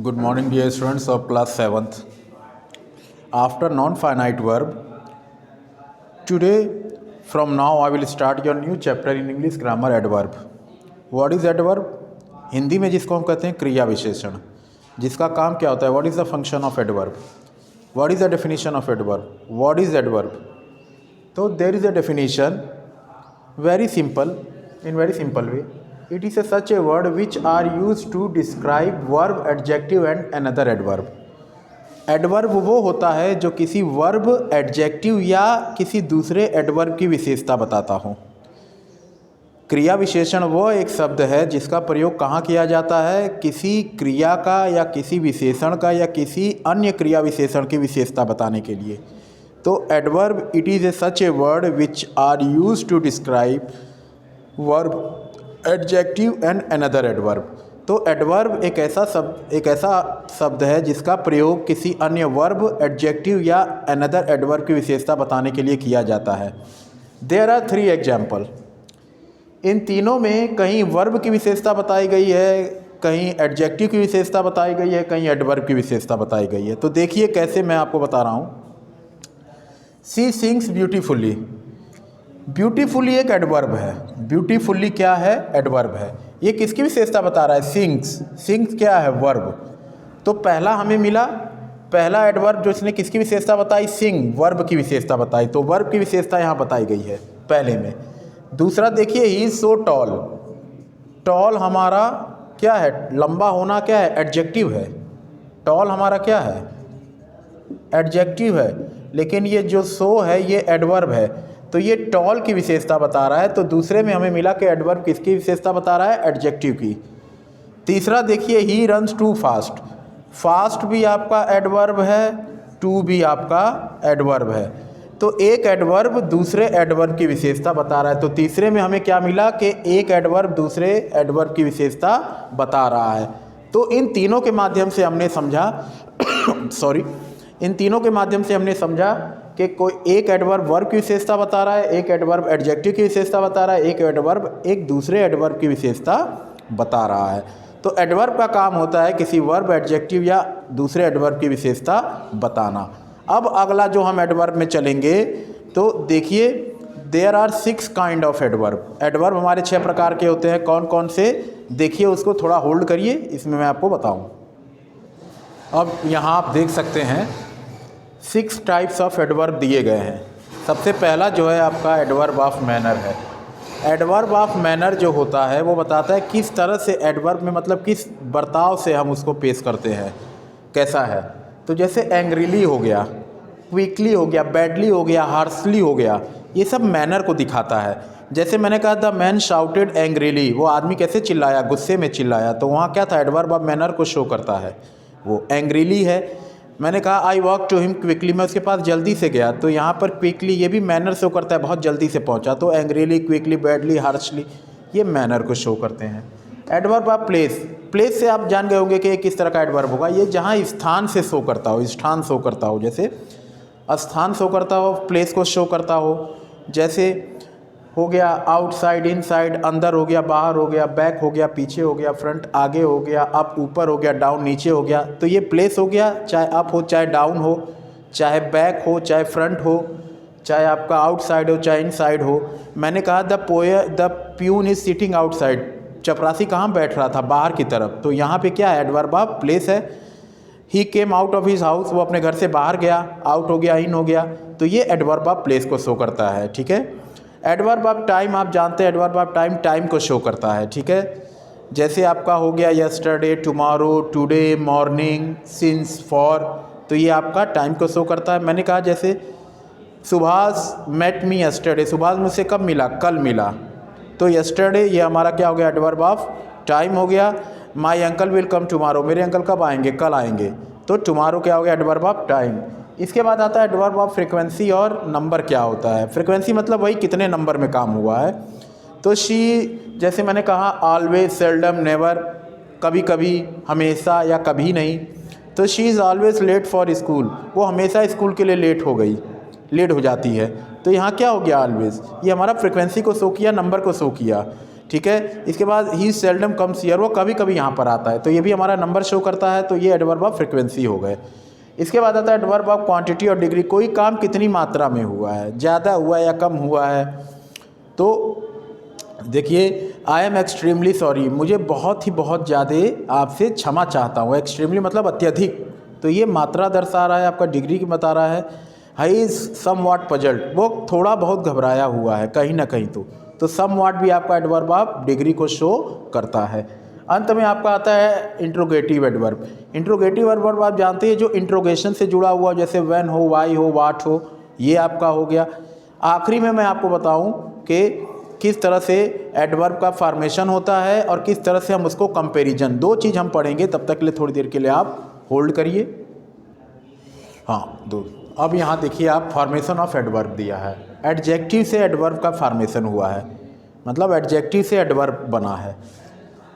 Good morning, dear students of class 7th. After non-finite verb, today from now I will start your new chapter in English grammar adverb. What is adverb? Hindi में जिसको हम कहते हैं क्रिया विशेषण, जिसका काम क्या होता है. What is the function of adverb? What is the definition of adverb? What is adverb? तो there is a definition, very simple, in very simple way. It is such a word which are used to describe verb, adjective and another adverb. Adverb वो होता है जो किसी verb, adjective या किसी दूसरे adverb की विशेषता बताता हो. क्रिया विशेषण वो एक शब्द है जिसका प्रयोग कहाँ किया जाता है? किसी क्रिया का या किसी विशेषण का या किसी अन्य क्रिया विशेषण की विशेषता बताने के लिए. तो adverb it is a such a word which are use to describe verb, adjective and another adverb. तो एडवर्ब एक ऐसा शब्द है जिसका प्रयोग किसी अन्य वर्ब, एडजेक्टिव या अनदर एडवर्ब की विशेषता बताने के लिए किया जाता है. There are 3 example. इन तीनों में कहीं वर्ब की विशेषता बताई गई है, कहीं एडजेक्टिव की विशेषता बताई गई है, कहीं एडवर्ब की विशेषता बताई गई है. तो देखिए कैसे मैं आपको बता रहा हूँ. सी सिंग्स ब्यूटीफुली. ब्यूटीफुली एक एडवर्ब है. ब्यूटीफुली क्या है? एडवर्ब है. ये किसकी विशेषता बता रहा है? सिंग्स. सिंग्स क्या है? वर्ब. तो पहला हमें मिला, पहला एडवर्ब जो इसने किसकी विशेषता बताई? सिंग, वर्ब की विशेषता बताई. तो वर्ब की विशेषता यहाँ बताई गई है पहले में. दूसरा देखिए, he is so tall. Tall हमारा क्या है? लंबा होना क्या है? एडजेक्टिव है. टॉल हमारा क्या है? एडजेक्टिव है. लेकिन ये जो सो है ये एडवर्ब है. तो ये टॉल की विशेषता बता रहा है. तो दूसरे में हमें मिला कि एडवर्ब किसकी विशेषता बता रहा है? एडजेक्टिव की. तीसरा देखिए, he runs too fast. Fast भी आपका एडवर्ब है, टू भी आपका एडवर्ब है. तो एक एडवर्ब दूसरे एडवर्ब की विशेषता बता रहा है. तो तीसरे में हमें क्या मिला कि एक एडवर्ब दूसरे एडवर्ब की विशेषता बता रहा है. तो इन तीनों के माध्यम से हमने समझा इन तीनों के माध्यम से हमने समझा कि कोई एक एडवर्ब वर्ब की विशेषता बता रहा है, एक एडवर्ब एडजेक्टिव की विशेषता बता रहा है, एक एडवर्ब एक दूसरे एडवर्ब की विशेषता बता रहा है. तो एडवर्ब का काम होता है किसी वर्ब, एडजेक्टिव या दूसरे एडवर्ब की विशेषता बताना. अब अगला जो हम एडवर्ब में चलेंगे तो देखिए, there are 6 kind of adverb. Adverb हमारे 6 प्रकार के होते हैं. कौन कौन से? देखिए, उसको थोड़ा होल्ड करिए, इसमें मैं आपको बताऊँ. अब यहाँ आप देख सकते हैं 6 टाइप्स ऑफ एडवर्ब दिए गए हैं. सबसे पहला जो है आपका एडवर्ब ऑफ मैनर है. एडवर्ब ऑफ मैनर जो होता है वो बताता है किस तरह से एडवर्ब में, मतलब किस बर्ताव से हम उसको पेश करते हैं, कैसा है. तो जैसे एंग्रीली हो गया, क्विकली हो गया, बैडली हो गया, हार्शली हो गया, ये सब मैनर को दिखाता है. जैसे मैंने कहा द मैन शाउटेड एंग्रीली, वो आदमी कैसे चिल्लाया? गुस्से में चिल्लाया. तो वहाँ क्या था? एडवर्ब ऑफ मैनर को शो करता है, वो एंग्रीली है. मैंने कहा I walk to him quickly, मैं उसके पास जल्दी से गया. तो यहाँ पर क्विकली ये भी मैनर शो करता है, बहुत जल्दी से पहुँचा. तो एंग्रीली, क्विकली, बैडली, हार्शली ये मैनर को शो करते हैं. Adverb of place. प्लेस से आप जान गए होंगे कि किस तरह का एडवर्ब होगा. ये जहाँ स्थान से शो करता हो, स्थान शो करता हो, जैसे स्थान शो करता हो, प्लेस को शो करता हो. जैसे हो गया आउटसाइड, इनसाइड, अंदर हो गया, बाहर हो गया, बैक हो गया, पीछे हो गया, फ्रंट आगे हो गया, अप ऊपर हो गया, डाउन नीचे हो गया. तो ये प्लेस हो गया, चाहे अप हो, चाहे डाउन हो, चाहे बैक हो, चाहे फ्रंट हो, चाहे आपका आउटसाइड हो, चाहे इनसाइड हो. मैंने कहा the peon is sitting outside, चपरासी कहाँ बैठ रहा था? बाहर की तरफ. तो यहाँ पे क्या है? एडवर्ब ऑफ प्लेस है. He came out of his house, वो अपने घर से बाहर गया, आउट हो गया, इन हो गया. तो ये एडवर्ब ऑफ प्लेस को शो करता है. ठीक है. एडवर्ब ऑफ टाइम आप जानते हैं, एडवर्ब ऑफ टाइम टाइम को शो करता है. ठीक है. जैसे आपका हो गया yesterday, tomorrow, today, morning, since, for. तो ये आपका टाइम को शो करता है. मैंने कहा जैसे Subhash met me yesterday, Subhash मुझसे कब मिला? कल मिला. तो यस्टरडे ये हमारा क्या हो गया? एडवर्ब ऑफ टाइम हो गया. My uncle will come tomorrow, मेरे अंकल कब आएंगे? कल आएंगे. तो टुमारो क्या हो गया? Adverb of time. इसके बाद आता है एडवर्ब ऑफ फ्रीक्वेंसी. और नंबर क्या होता है? फ्रीक्वेंसी मतलब वही कितने नंबर में काम हुआ है. तो शी, जैसे मैंने कहा ऑलवेज, सेल्डम, नेवर, कभी कभी, हमेशा या कभी नहीं. तो she is always late for school, वो हमेशा स्कूल के लिए लेट हो गई, लेट हो जाती है. तो यहाँ क्या हो गया? ऑलवेज. ये हमारा फ्रीक्वेंसी को शो किया, नंबर को शो किया. ठीक है। इसके बाद ही सेल्डम कम्स हियर, वो कभी कभी यहाँ पर आता है, तो ये भी हमारा नंबर शो करता है, तो ये एडवर्ब ऑफ फ्रिक्वेंसी हो गए। इसके बाद आता है एडवर्ब ऑफ क्वांटिटी और डिग्री, कोई काम कितनी मात्रा में हुआ है, ज़्यादा हुआ है या कम हुआ है। तो देखिए आई एम एक्सट्रीमली सॉरी, मुझे बहुत ज़्यादा आपसे क्षमा चाहता हूँ। एक्सट्रीमली मतलब अत्यधिक, तो ये मात्रा दर्शा रहा है, आपका डिग्री की बता रहा है। He is some watt puzzled, वो थोड़ा बहुत घबराया हुआ है कहीं ना कहीं। तो सम वाट भी आपका एडवर्ब ऑफ डिग्री को शो करता है। अंत में आपका आता है इंट्रोगेटिव एडवर्ब। इंट्रोगेटिव एडवर्ब आप जानते हैं जो इंट्रोगेशन से जुड़ा हुआ, जैसे व्हेन हो, वाई हो, वाट हो, ये आपका हो गया। आखिरी में मैं आपको बताऊं कि किस तरह से एडवर्ब का फॉर्मेशन होता है और किस तरह से हम उसको कंपैरिजन, दो चीज़ हम पढ़ेंगे। तब तक के लिए थोड़ी देर के लिए आप होल्ड करिए। हाँ दो, अब यहाँ देखिए आप फॉर्मेशन ऑफ एडवर्ब दिया है। एडजेक्टिव से एडवर्ब का फॉर्मेशन हुआ है, मतलब एडजेक्टिव से एडवर्ब बना है।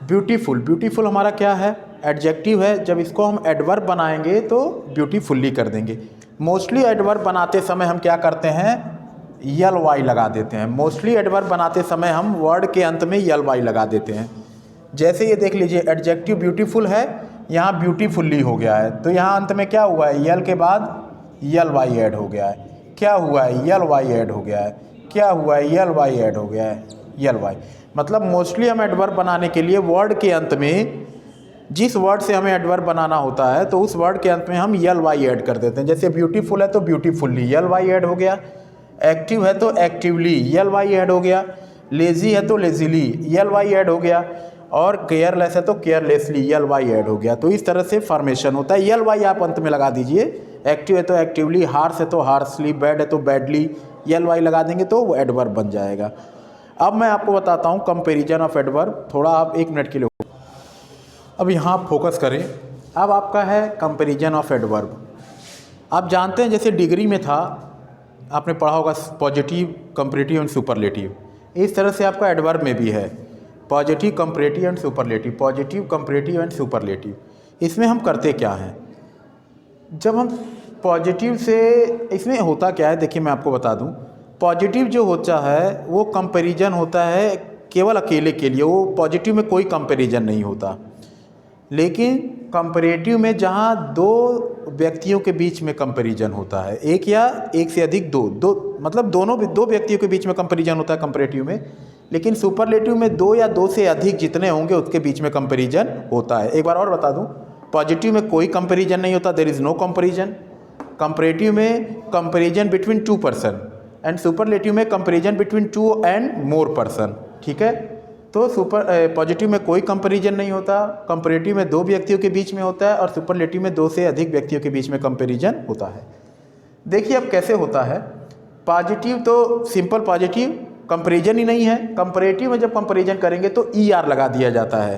ब्यूटीफुल, ब्यूटीफुल हमारा क्या है, एडजेक्टिव है। जब इसको हम एडवर्ब बनाएंगे तो ब्यूटीफुल्ली कर देंगे। मोस्टली एडवर्ब बनाते समय हम क्या करते हैं, यल वाई लगा देते हैं। मोस्टली एडवर्ब बनाते समय हम वर्ड के अंत में यल वाई लगा देते हैं। जैसे ये देख लीजिए एडजेक्टिव ब्यूटीफुल है, यहाँ ब्यूटीफुल्ली हो गया है, तो यहाँ अंत में क्या हुआ है, यल के बाद यल वाई ऐड हो गया है। क्या हुआ है, यल वाई ऐड हो गया है। क्या हुआ है, यल वाई ऐड हो गया है, यल वाई। मतलब मोस्टली हम एडवर्ब बनाने के लिए वर्ड के अंत में, जिस वर्ड से हमें एडवर्ब बनाना होता है तो उस वर्ड के अंत में हम यल वाई ऐड कर देते हैं। जैसे ब्यूटीफुल है तो ब्यूटीफुल्ली यल वाई ऐड हो गया, एक्टिव है तो एक्टिवली यल वाई ऐड हो गया, लेजी है तो लेजीली यल वाई ऐड हो गया, और केयरलेस है तो केयरलेसली यल वाई ऐड हो गया। तो इस तरह से फॉर्मेशन होता है। यल वाई आप अंत में लगा दीजिए। एक्टिव है तो एक्टिवली, हार्श है तो हार्शली, बैड है तो बैडली, यल वाई लगा देंगे तो वो एडवर्ब बन जाएगा। अब मैं आपको बताता हूँ कंपैरिजन ऑफ एडवर्ब, थोड़ा आप 1 मिनट के लिए अब यहाँ फोकस करें। अब आपका है कंपैरिजन ऑफ एडवर्ब। आप जानते हैं जैसे डिग्री में था, आपने पढ़ा होगा पॉजिटिव, कंपैरेटिव एंड सुपरलेटिव। इस तरह से आपका एडवर्ब में भी है positive, comparative and superlative, positive, comparative and superlative. इसमें हम करते क्या हैं, जब हम पॉजिटिव से, इसमें होता क्या है देखिए मैं आपको बता दूं। पॉजिटिव जो होता है वो कंपैरिजन होता है केवल अकेले के लिए, वो पॉजिटिव में कोई कंपैरिजन नहीं होता। लेकिन कंपैरेटिव में जहाँ दो व्यक्तियों के बीच में कंपैरिजन होता है, एक या एक से अधिक, दो मतलब दो व्यक्तियों के बीच में कंपैरिजन होता है कंपैरेटिव में। लेकिन सुपरलेटिव में 2 या 2 से अधिक जितने होंगे उसके बीच में कंपैरिजन होता है। एक बार और बता दूं, पॉजिटिव में कोई कंपैरिजन नहीं होता, there is no comparison. Comparative में comparison between 2 person, and superlative में comparison between 2 and more person. ठीक है, तो पॉजिटिव में कोई कंपैरिजन नहीं होता, कंपैरेटिव में 2 व्यक्तियों के बीच में होता है, और सुपरलेटिव में 2 से अधिक व्यक्तियों के बीच में कंपैरिजन होता है। देखिए अब कैसे होता है। पॉजिटिव तो सिंपल पॉजिटिव कंपैरिजन ही नहीं है। कंपैरेटिव में जब कंपैरिजन करेंगे तो ER लगा दिया जाता है।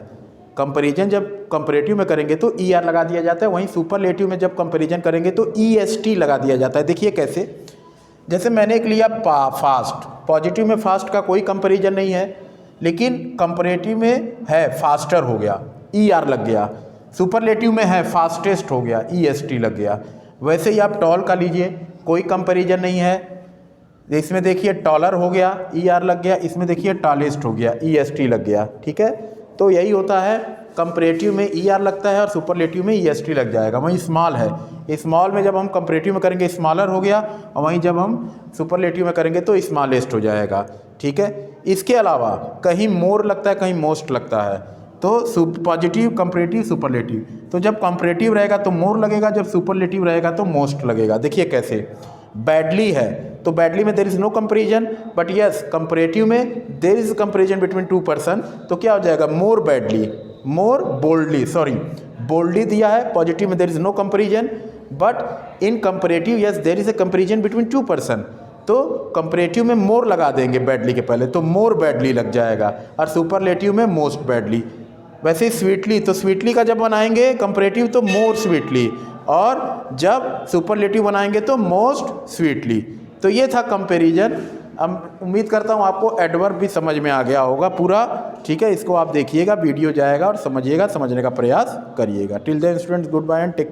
कंपैरिजन जब कंपैरेटिव में करेंगे तो ER लगा दिया जाता है, वहीं सुपरलेटिव में जब कंपैरिजन करेंगे तो EST लगा दिया जाता है। देखिए कैसे, जैसे मैंने एक लिया फास्ट, पॉजिटिव में फास्ट का कोई कंपैरिजन नहीं है, लेकिन कंपैरेटिव में है फास्टर हो गया, ER लग गया। सुपरलेटिव में है फास्टेस्ट हो गया, EST लग गया। वैसे ही आप टॉल का लीजिए, कोई कंपैरिजन नहीं है। इसमें देखिए टॉलर हो गया, ER लग गया, इसमें देखिए टॉलेस्ट हो गया, EST लग गया। ठीक है, तो यही होता है, कंपैरेटिव में ER लगता है और सुपरलेटिव में EST लग जाएगा। वहीं स्मॉल है, स्मॉल में जब हम कंपैरेटिव में करेंगे स्मॉलर हो गया, और वहीं जब हम सुपरलेटिव में करेंगे तो स्मॉलेस्ट हो जाएगा। ठीक है, इसके अलावा कहीं मोर लगता है, कहीं मोस्ट लगता है। तो पॉजिटिव, कंपैरेटिव, सुपरलेटिव, तो जब कंपैरेटिव रहेगा तो मोर लगेगा, जब सुपरलेटिव रहेगा तो मोस्ट लगेगा। देखिए कैसे, बैडली है तो बैडली में there is no comparison, but yes comparative में there is comparison between 2 person, तो क्या हो जाएगा, more badly, more boldly, sorry boldly दिया है। पॉजिटिव में there is no comparison, but in comparative yes there is a comparison between 2 person, तो comparative में मोर लगा देंगे बैडली के पहले, तो मोर बैडली लग जाएगा, और सुपरलेटिव में मोस्ट बैडली। वैसे स्वीटली, तो स्वीटली का जब बनाएंगे कंपैरेटिव तो मोर स्वीटली, और जब सुपरलेटिव बनाएंगे तो मोस्ट स्वीटली। तो ये था कंपैरिजन। अब उम्मीद करता हूँ आपको एडवर्ब भी समझ में आ गया होगा पूरा। ठीक है, इसको आप देखिएगा, वीडियो जाएगा और समझिएगा, समझने का प्रयास करिएगा। Till then students, good bye and take care.